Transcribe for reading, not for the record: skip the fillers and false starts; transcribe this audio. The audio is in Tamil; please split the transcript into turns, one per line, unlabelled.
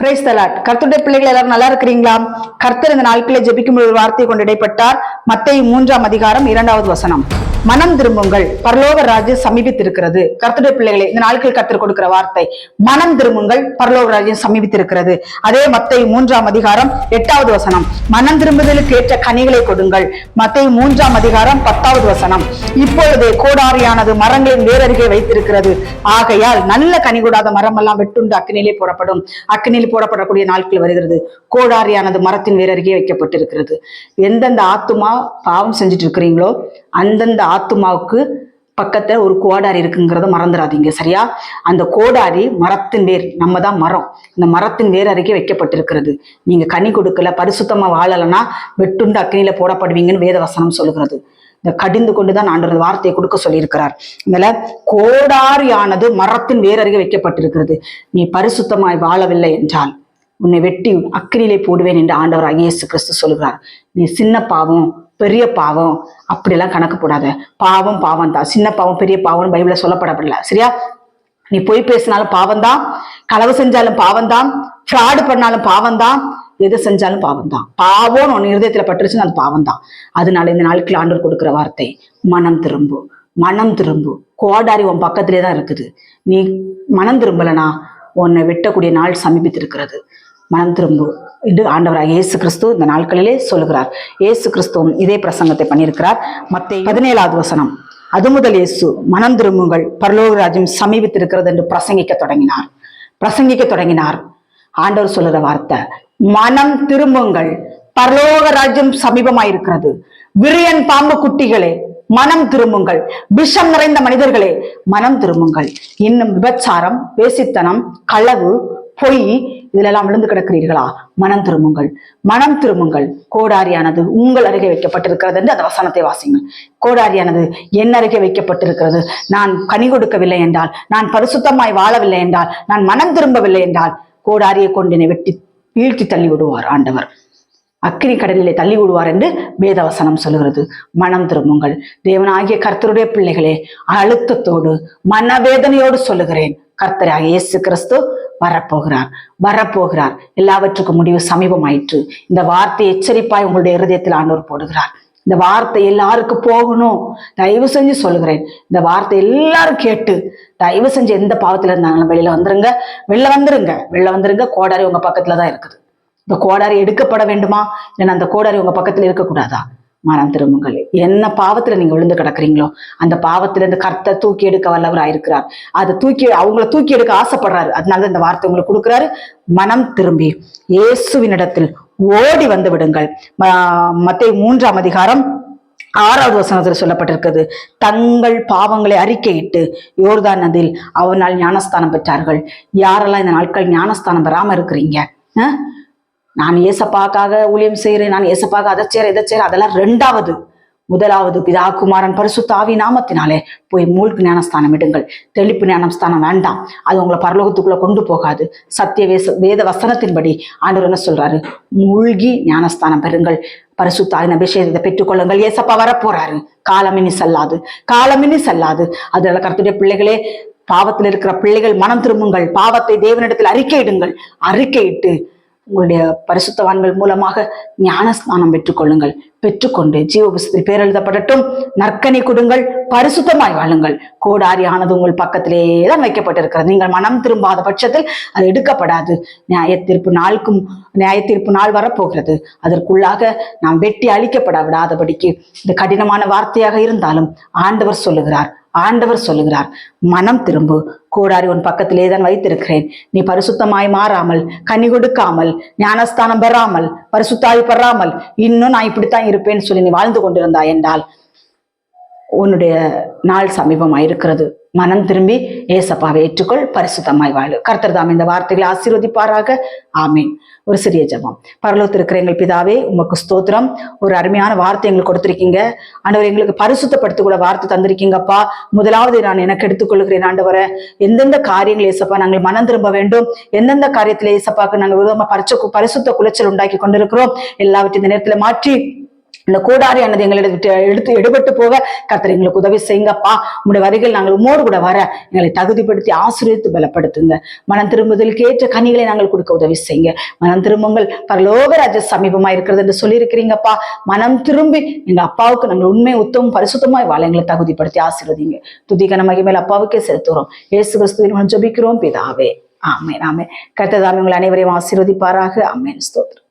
Praise the Lord. கர்த்தருடைய பிள்ளைகள் எல்லாரும் நல்லா இருக்கிறீங்களா? கர்த்தர் இந்த நாட்களில் ஜெபிக்கும் ஒரு வார்த்தையை கொண்டு இடைப்பட்டார். மத்தேயு 3:2 மனம் திரும்புங்கள், பரலோக ராஜ்யம் சமீபித்திருக்கிறது. கர்த்தருடைய பிள்ளைகளை இந்த நாட்களில் கர்த்தர் கொடுக்கிற வார்த்தை மனம் திரும்புங்கள், பரலோக ராஜ்யம் சமீபித்திருக்கிறது. அதே மத்தேயு 3:8 மனம் திரும்புதலுக்கு ஏற்ற கனிகளை கொடுங்கள். மத்தேயு 3:10 இப்பொழுதே கோடாரியானது மரங்களின் வேரருகே வைத்திருக்கிறது, ஆகையால் நல்ல கனி கூடாத மரம் எல்லாம் வெட்டுண்டு அக்கினியிலே போடப்படும். அக்கினியில் போடப்படக்கூடிய நாட்கள் வருகிறது. கோடாரியானது மரத்தின் வேரருகே வைக்கப்பட்டிருக்கிறது. எந்தெந்த ஆத்துமா பாவம் செஞ்சுட்டு இருக்கிறீங்களோ அந்தந்த ஆத்துமாவுக்கு பக்கத்துல ஒரு கோடாரி இருக்குங்கிறத மறந்துடாதீங்க, சரியா? அந்த கோடாரி மரத்தின் வேர், நம்ம தான் மரம். இந்த மரத்தின் வேர் அருகே வைக்கப்பட்டிருக்கிறது. நீங்க கனி கொடுக்கல, பரிசுத்தமா வாழலைன்னா வெட்டுண்டு அக்கினியில போடப்படுவீங்கன்னு வேத வசனம் சொல்லுகிறது. இந்த கடிந்து கொண்டுதான் ஆண்டவர் வார்த்தையை கொடுக்க சொல்லியிருக்கிறார். இதுல கோடாரியானது மரத்தின் வேர் அருகே வைக்கப்பட்டிருக்கிறது. நீ பரிசுத்தமாய் வாழவில்லை என்றால் உன்னை வெட்டி அக்கினியிலே போடுவேன் என்று ஆண்டவர் இயேசு கிறிஸ்து சொல்லுகிறார். நீ சின்ன பாவம் பெரிய பாவம் அப்படியெல்லாம் கணக்கு போடாத. பாவம் பாவம் தான். சின்ன பாவம் பெரிய பாவம்னு பைபிள்ல சொல்லப்படப்படல, சரியா? நீ பொய் பேசினாலும் பாவம் தான், களவு செஞ்சாலும் பாவம் தான், ஃப்ராடு பண்ணாலும் பாவம் தான், எது செஞ்சாலும் பாவம் தான். பாவம்னு உன் இருதயத்துல பட்டுருச்சுன்னு அது பாவம் தான். அதனால இந்த நாளுக்கு ஆண்டவர் கொடுக்கிற வார்த்தை மனம் திரும்பு, மனம் திரும்பு. கோடாரி உன் பக்கத்திலே தான் இருக்குது. நீ மனம் திரும்பலனா உன்னை வெட்டக்கூடிய நாள் சமீபித்திருக்கிறது. மனம் திரும்பு என்று ஆண்டவராக இயேசு கிறிஸ்து இந்த நாட்களிலே சொல்லுகிறார். இயேசு கிறிஸ்துவும் இதே பிரசங்கத்தை பண்ணியிருக்கிறார். மத்தேயு 17 அது முதல் இயேசு மனம் திரும்புங்கள், பரலோக ராஜ்யம் சமீபித்திருக்கிறது என்று பிரசங்கிக்க தொடங்கினார். ஆண்டவர் சொல்லுற வார்த்தை மனம் திரும்புங்கள், பரலோக ராஜ்யம் சமீபமாயிருக்கிறது. விரியன் பாம்பு குட்டிகளே மனம் திரும்புங்கள், விஷம் நிறைந்த மனிதர்களே மனம் திரும்புங்கள். இன்னும் விபச்சாரம், வேசித்தனம், களவு, பொய் இதிலெல்லாம் விழுந்து கிடக்கிறீர்களா? மனம் திரும்புங்கள், மனம் திரும்புங்கள். கோடாரியானது உங்கள் அருகே வைக்கப்பட்டிருக்கிறது என்று அந்த வசனத்தை வாசிங்கள். கோடாரியானது என் அருகே வைக்கப்பட்டிருக்கிறது. நான் கனி கொடுக்கவில்லை என்றால், நான் பரிசுத்தமாய் வாழவில்லை என்றால், நான் மனம் திரும்பவில்லை என்றால் கோடாரியை கொண்டு என்னை வெட்டி வீழ்த்தி தள்ளி விடுவார் ஆண்டவர். அக்கினி கடலிலே தள்ளி விடுவார் என்று வேதவசனம் சொல்லுகிறது. மனம் திரும்புங்கள். தேவனாகிய கர்த்தருடைய பிள்ளைகளே, அழுத்தத்தோடு மனவேதனையோடு சொல்லுகிறேன், கர்த்தராகிய இயேசு கிறிஸ்து வரப்போகிறார். எல்லாவற்றுக்கும் முடிவு சமீபமாயிற்று. இந்த வார்த்தை எச்சரிப்பாய் உங்களுடைய இருதயத்தில் ஆண்டவர் போடுகிறார். இந்த வார்த்தை எல்லாருக்கும் போகணும். தயவு செஞ்சு சொல்லுகிறேன், இந்த வார்த்தை எல்லாரும் கேட்டு தயவு செஞ்சு எந்த பாவத்துல இருந்தாங்களும் வெளியில வந்துருங்க. கோடாரி உங்க பக்கத்துலதான் இருக்குது. இந்த கோடாரி எடுக்கப்பட வேண்டுமா? இல்லைன்னா அந்த கோடாரி உங்க பக்கத்துல இருக்கக்கூடாதா? மனம் திரும்புங்கள். என்ன பாவத்துல நீங்க விழுந்து கிடக்குறீங்களோ அந்த பாவத்துல இருந்து கர்த்தர் தூக்கி எடுக்க வல்லவர் ஆயிருக்கிறார். அவங்கள தூக்கி எடுக்க ஆசைப்படுறாரு. அதனால இந்த வார்த்தை உங்களுக்கு கொடுக்கிறாரு. மனம் திரும்பி இயேசுவினிடத்தில் ஓடி வந்து விடுங்கள். மத்தேயு 3:6 சொல்லப்பட்டிருக்கிறது. தங்கள் பாவங்களை அறிக்கையிட்டு யோர்தான் நதியில் அவனால் ஞானஸ்தானம் பெற்றார்கள். யாரெல்லாம் இந்த நாட்கள் ஞானஸ்தானம் பெறாம இருக்கிறீங்க? நான் ஏசப்பாக்காக ஊழியம் செய்யறேன், நான் ஏசப்பாக அதை செய்யறேன், அதெல்லாம் ரெண்டாவது. முதலாவது பிதா குமாரன் பரிசுத்த ஆவி நாமத்தினாலே போய் மூழ்கு ஞானஸ்தானம் இடுங்கள். தெளிப்பு ஞானஸ்தானம் வேண்டாம், அது உங்களை பரலோகத்துக்குள்ள கொண்டு போகாது. சத்திய வேத வசனத்தின்படி ஆண்டவர் என்ன சொல்றாரு? மூழ்கி ஞானஸ்தானம் பெறுங்கள், பரிசுத்த ஆவியின் அபிஷேகத்தை பெற்றுக்கொள்ளுங்கள். ஏசப்பா வரப்போறாரு. காலமினி செல்லாது. அதனால கர்த்தருடைய பிள்ளைகளே, பாவத்தில் இருக்கிற பிள்ளைகள் மனம் திரும்புங்கள். பாவத்தை தேவனிடத்தில் அறிக்கையிட்டு உங்களுடைய பரிசுத்தவான்கள் மூலமாக ஞானஸ்நானம் பெற்றுக்கொண்டு ஜீவ புஸ்தகத்தில் பேர் எழுதப்படட்டும். நற்கனி கொடுங்கள், பரிசுத்தமாய் வாழுங்கள். கோடாரியானது உங்கள் பக்கத்திலேதான் வைக்கப்பட்டிருக்கிறது. நீங்கள் மனம் திரும்பாத பட்சத்தில் அது எடுக்கப்படாது. நியாய தீர்ப்பு நாள் வரப்போகிறது. அதற்குள்ளாக நாம் வெட்டி அழிக்கப்பட விடாதபடிக்கு இந்த கடினமான வார்த்தையாக இருந்தாலும் ஆண்டவர் சொல்லுகிறார் மனம் திரும்பு. கோடாரி உன் பக்கத்திலே தான் வைத்திருக்கிறேன். நீ பரிசுத்தமாய் மாறாமல், கனி கொடுக்காமல், ஞானஸ்தானம் பெறாமல், பரிசுத்தாய் பெறாமல், இன்னும் நான் இப்படித்தான் இருப்பேன்னு சொல்லி நீ வாழ்ந்து கொண்டிருந்தாய் என்றால் உன்னுடைய நாள் சமீபமாயிருக்கிறது. மனம் திரும்பி ஏசப்பாவை ஏற்றுக்கொள், பரிசுத்தமாய் வாழு. கர்த்தர் தாம் இந்த வார்த்தைகளை ஆசீர்வதிப்பாராக. ஆமீன். ஒரு சிறிய ஜெபம். பரலோகத்தில் இருக்கிற எங்கள் பிதாவே, உமக்கு ஸ்தோத்திரம். ஒரு அருமையான வார்த்தை எங்களுக்கு கொடுத்திருக்கீங்க ஆண்டவர். எங்களுக்கு பரிசுத்தப்படுத்த கூட வார்த்தை தந்திருக்கீங்கப்பா. முதலாவது நான் எனக்கு எடுத்துக்கொள்கிறேன் ஆண்டவரை. எந்தெந்த காரியங்கள் ஏசப்பா நாங்கள் மனம் திரும்ப வேண்டும், எந்தெந்த காரியத்துல ஏசப்பாக்கு நாங்கள் விரோதமா பரிசுத்த குலைச்சல் உண்டாக்கி கொண்டிருக்கிறோம், எல்லாவற்றையும் இந்த நேரத்துல மாற்றி இந்த கோடாரியானது எங்களை எடுத்து எடுபட்டு போக கர்த்தர் எங்களுக்கு உதவி செய்யுங்கப்பா. உங்களுடைய வருகையில் நாங்கள் உமோடு கூட வர எங்களை தகுதிப்படுத்தி ஆசீர்வதித்து பலப்படுத்துங்க. மனம் திரும்புதலுக்கு ஏற்ற கனிகளை நாங்கள் கொடுக்க உதவி செய்யுங்க. மனம் திரும்புங்கள், பரலோக ராஜ்யம் சமீபமா இருக்கிறது என்று சொல்லியிருக்கிறீங்கப்பா. மனம் திரும்பி எங்க அப்பாவுக்கு நாங்கள் உண்மை உத்தமும் பரிசுத்தமாய் வாழ எங்களை தகுதிப்படுத்தி ஆசீர்வதிங்க. துதிகன மகிமையில் அப்பாவுக்கே செலுத்துகிறோம். இயேசு கிறிஸ்துவின் ஜெபிக்கிறோம் பிதாவே. ஆமென். ஆமென். கர்த்தர் தாமே உங்கள் அனைவரையும் ஆசீர்வதிப்பாராக. ஆமென். ஸ்தோத்திரம்.